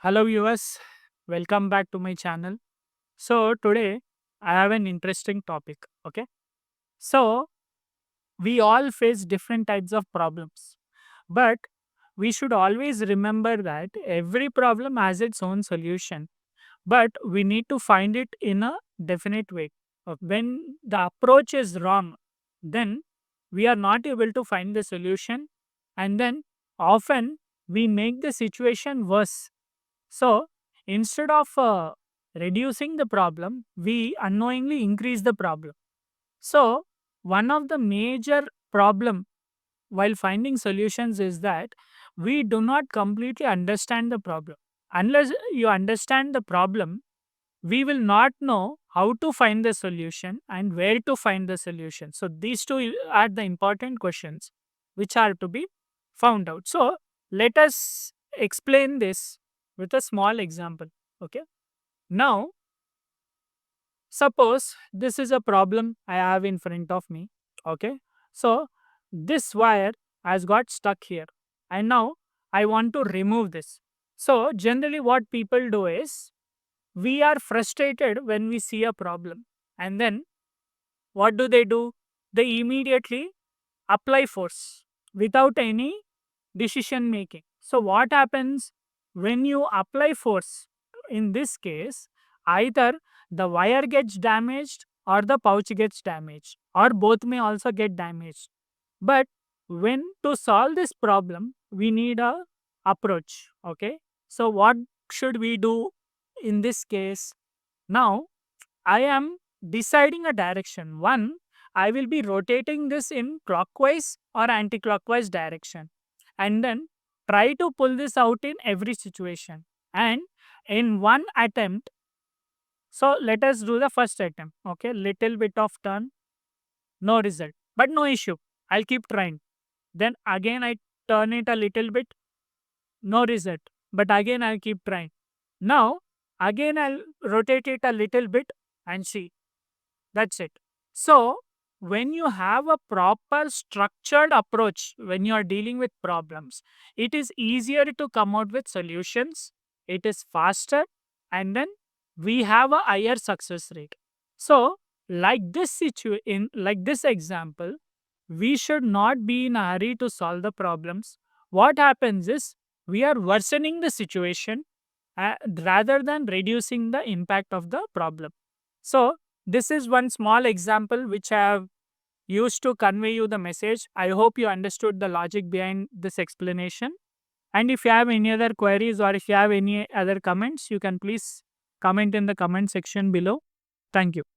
Hello viewers, welcome back to my channel. So today I have an interesting topic. Okay, so we all face different types of problems, but we should always remember that every problem has its own solution, but we need to find it in a definite way. When the approach is wrong, then we are not able to find the solution, and then often we make the situation worse. So instead of reducing the problem, we unknowingly increase the problem. So one of the major problem while finding solutions is that we do not completely understand the problem. Unless you understand the problem, we will not know how to find the solution and where to find the solution. So these two are the important questions which are to be found out. So let us explain this with a small example. Okay. Now, suppose this is a problem I have in front of me. Okay. So this wire has got stuck here. And now I want to remove this. So generally what people do is we are frustrated when we see a problem. And then what do? They immediately apply force without any decision making. So what happens when you apply force? In this case, either the wire gets damaged or the pouch gets damaged, or both may also get damaged. But when to solve this problem, we need a approach. Okay. So what should we do in this case? Now I am deciding a direction. One, I will be rotating this in clockwise or anti-clockwise direction, and then try to pull this out in every situation. And in one attempt, so let us do the first attempt. Okay, little bit of turn, no result, but no issue. I'll keep trying. Then again, I turn it a little bit, no result, but again, I'll keep trying. Now, again, I'll rotate it a little bit and see. That's it. So, when you have a proper structured approach when you are dealing with problems, it is easier to come out with solutions. It is faster, and then we have a higher success rate. So, like this example, we should not be in a hurry to solve the problems. What happens is we are worsening the situation rather than reducing the impact of the problem. So, this is one small example which I have used to convey you the message. I hope you understood the logic behind this explanation. And if you have any other queries or if you have any other comments, you can please comment in the comment section below. Thank you.